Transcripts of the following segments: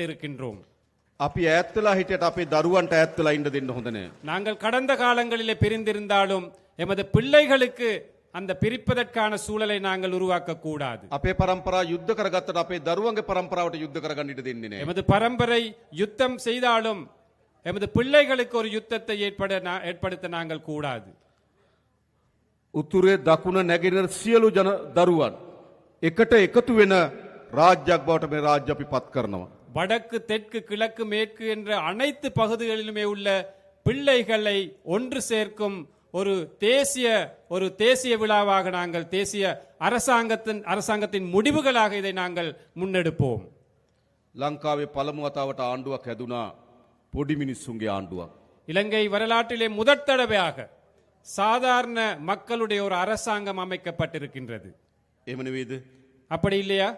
இருக்கின்றோம். අපි ඈත් වෙලා හිටියට අපේ දරුවන්ට ඈත් වෙලා ඉන්න දෙන්න හොඳ නෑ. நாங்கள் கடந்த காலங்களிலே பிரிந்திருந்தாலும் எமது பிள்ளைகளுக்கு அந்த பிரிப்பதற்கான சூழலை நாங்கள் உருவாக்க கூடாது. අපේ පරම්පරාව යුද්ධ කරගත්තට අපේ දරුවන්ගේ පරම්පරාවට යුද්ධ කරගන්න ඉඩ දෙන්නේ නෑ. எமது பரம்பரை யுத்தம் செய்தாலும் எமது பிள்ளைகளுக்கு ஒரு யுத்தத்தை ஏற்படுத்த நாங்கள் கூடாது. උතුරේ දකුණ නැගෙනහිර සියලු ජන දරුවන් එකට එකතු වෙන රාජ්‍යයක් බවට මේ රාජ්‍ය අපි පත් කරනවා. வடக்கு தெற்கு கிழக்கு மேற்கு என்ற அனைத்து பகுதிகளிலுமே உள்ள பிள்ளைகளை ஒன்று சேர்க்கும் ஒரு தேசிய விழாவாக நாங்கள் தேசிய அரசாங்கத்தின் முடிவுகளாக இதை நாங்கள் முன்னெடுப்போம். ලංකාවේ පළමු වතාවට ආණ්ඩුවක් හැදුනා පොඩි මිනිස්සුන්ගේ ආණ්ඩුවක්. இலங்கை வரலாற்றிலே முதற் தடவையாக சாதாரண மக்களுடைய ஒரு அரசாங்கம் அமைக்கப்பட்டிருக்கின்றது. එහෙම නෙවෙයිද? அப்படி இல்லையா?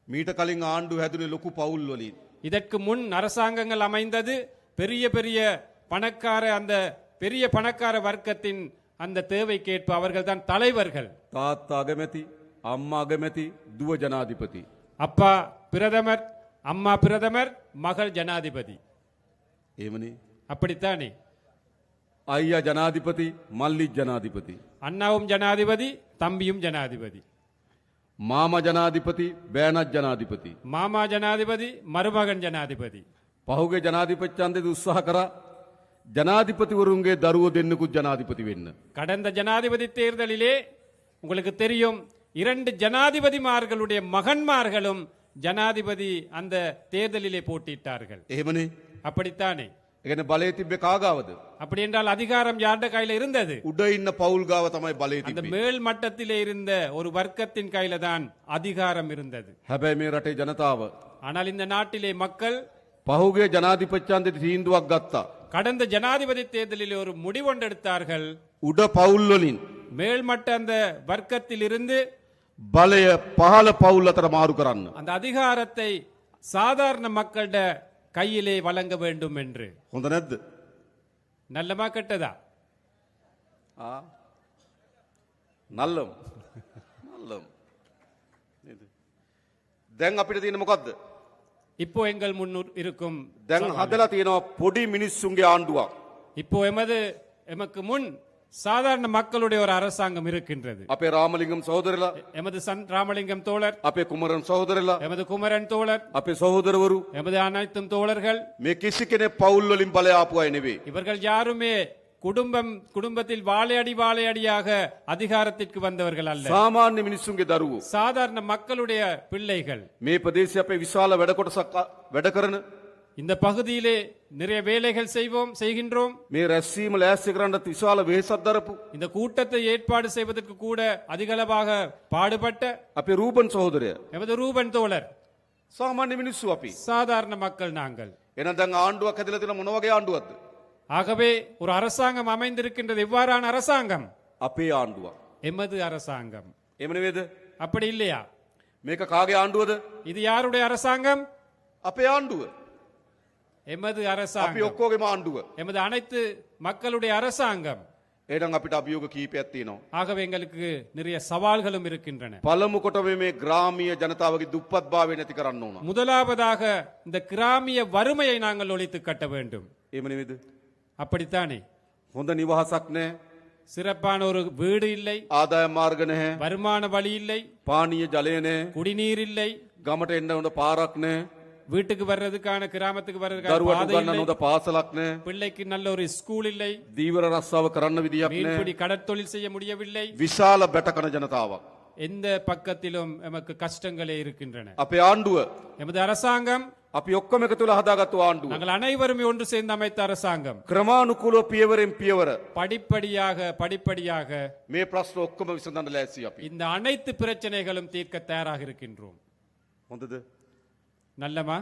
මීට කලින් ආණ්ඩු හැදුනේ ලොකු පවුල් වලින්. இதற்கு முன் அரசாங்கங்கள் அமைந்தது பெரிய பெரிய பணக்கார வர்க்கத்தின் அந்த தேவைக்கேற்ப அவர்கள் தான் தலைவர்கள். තාත්තා අගමැති, අම්මා අගමැති, දුව ජනාධිපති. அப்பா பிரதமர், அம்மா பிரதமர், மகள் ஜனாதிபதி. එහෙමනේ. அப்படித்தானே? අයියා ජනාධිපති, මල්ලි ජනාධිපති. அண்ணாவும் ஜனாதிபதி, தம்பியும் ஜனாதிபதி. මාමා ජනාධිපති, බෑනත් ජනාධිපති. மாமா ஜனாதிபதி, மருமகன் ஜனாதிபதி. පහුගේ ජනාධිපති ඡන්දෙදි උත්සාහ කරා ජනාධිපතිවරුන්ගේ දරුවෝ දෙන්නෙකුත් ජනාධිපති වෙන්න. கடந்த ஜனாதிபதி தேர்தலிலே உங்களுக்கு தெரியும் 2 ஜனாதிபதிமார்களுடைய மகன்மார்களும் ஜனாதிபதி அந்த தேர்தலிலே போட்டியிட்டார்கள். එහෙමනේ. அப்படித்தானே? ඒ කියන්නේ බලය තිබ්බේ කාගාවද? அப்படி என்றால் அதிகாரம் யாருடைய கையில இருந்தது? උඩ ඉන්න පවුල් ගාව තමයි බලය அந்த තිබ්බේ. மேல் மட்டத்திலே இருந்த ஒரு வர்க்கத்தின் கையில தான் அதிகாரம் இருந்தது. හැබැයි මේ රටේ ජනතාව ஆனால் இந்த நாட்டிலே மக்கள் පහුගේ ජනාධිපති ඡන්දෙදි තීන්දුවක් ගත්තා. கடந்த ஜனாதிபதி தேர்தலில் ஒரு முடிவொண்டெடுத்தார்கள். උඩ පවුල් වලින් மேல்மட்ட அந்த வர்க்கத்தில் இருந்து බලය පහළ පවුල් අතර මාරු කරන්න. அந்த அதிகாரத்தை சாதாரண மக்களிட கையிலே வழங்க வேண்டும் என்று. හොඳ නැද්ද? நல்லமா கெட்டதா? නල්ලම්. නල්ලම්. නේද? දැන් අපිට තියෙන මොකද්ද? இப்போ எங்கள் முன்னூர் இருக்கும் දැන් හදලා තියෙනවා පොඩි මිනිස්සුන්ගේ ආණ්ඩුවක්. இப்போ எமக்கு முன் சாதாரண மக்களுடைய ஒரு அரசாங்கம் இருக்கின்றது. අපේ රාමලිංගම් සහෝදරලා, எமது ராமலிங்கம் தோழர், අපේ කුමරන් සහෝදරලා, எமது குமரன் தோழர், අපේ සහෝදරවරු எமது அனைத்தும் தோழர்கள், මේ කිසි කෙනෙක් පවුල් වලින් බලය ආපු අය නෙවෙයි. இவர்கள் யாருமே குடும்பத்தில் வாழையடியாக அதிகாரத்திற்கு வந்தவர்கள் அல்ல. සාමාන්‍ය මිනිස්සුන්ගේ දරුවෝ. சாதாரண மக்களுடைய பிள்ளைகள். මේ ප්‍රදේශයේ අපේ විශාල වැඩ කොටසක් වැඩ කරන இந்த பகுதியிலே நிறைய வேலைகள் செய்கின்றோம். මේ රැස්වීම ලෑස්ති කරන්නත් විශාල වෙහෙසක් දරපු இந்த கூட்டத்தை ஏற்பாடு செய்வதற்கு கூட அதிகளவாக பாடுபட்ட අපේ රූබන් සහෝදරය எமது ரூபன் தோழர். සාමාන්‍ය මිනිස්සු අපි. சாதாரண மக்கள் நாங்கள். එහෙනම් දැන් ආණ්ඩුවක් හැදලා තියෙන මොන වගේ ආණ්ඩුවක්ද? ஆகவே ஒரு அரசாங்கம் அமைந்திருக்கின்றது. எவ்வாறான அரசாங்கம்? අපේ ආණ්ඩුවක්. எமது அரசாங்கம். එහෙම නෙවෙයිද? அப்படி இல்லையா? මේක කාගේ ආණ්ඩුවද? இது யாருடைய அரசாங்கம்? අපේ ආණ්ඩුව. எமது අපි அரசாங்கம். ඔක්කොගේම ආණ්ඩුව. எமது அனைத்து மக்களுடைய அரசாங்கம். එහෙනම් අපිට අභියෝග කීපයක් තියෙනවා. ஆகவே எங்களுக்கு நிறைய சவால்களும் இருக்கின்றன. පළමු කොට මේ ග්‍රාමීය ජනතාවගේ දුප්පත්භාවය නැති කරන්න ඕන. முதலாவதாக இந்த கிராமிய வறுமையை நாங்கள் ஒழித்து கட்ட வேண்டும். එහෙම නෙවෙයිද? அப்படித்தானே? හොඳ නිවහසක් නැහැ. சிறப்பான ஒரு வீடு இல்லை, ආදාය මාර්ග නැහැ. வருமான வழி இல்லை, පානීය ජලය නැහැ. குடிநீர் இல்லை, ගමට එන්න හොඳ පාරක් නැහැ. வீட்டுக்கு வர்றதுக்கான கிராமத்துக்கு வர்றதுக்கான දරුවට பாதை ගන්න இல்லை, හොඳ පාසලක් නැහැ. பிள்ளைக்கு நல்ல ஒரு ஸ்கூல் இல்லை, දීවර රස්සාව කරන්න විදියක් மீன்பிடி නැහැ. கடற்தொழில் செய்ய முடியவில்லை. විශාල බැටකන ජනතාවක්. எந்த பக்கத்திலும் எமக்கு கஷ்டங்களே இருக்கின்றன. අපේ ආණ්ඩුව எமது அரசாங்கம், අපි ඔක්කොම එකතු වෙලා හදාගත්තු ආණ්ඩුව. நாங்கள் அனைவருமே ஒன்று சேர்ந்து அமைத்த அரசாங்கம் ක්‍රමානුකූලව පියවරෙන් පියවර படிப்படியாக මේ ප්‍රශ්න ඔක්කොම විසඳන්න ලෑස්ති අපි. இந்த அனைத்து பிரச்சனைகளும் தீர்க்க தயாராக இருக்கின்றோம். හොඳද? நல்லமா?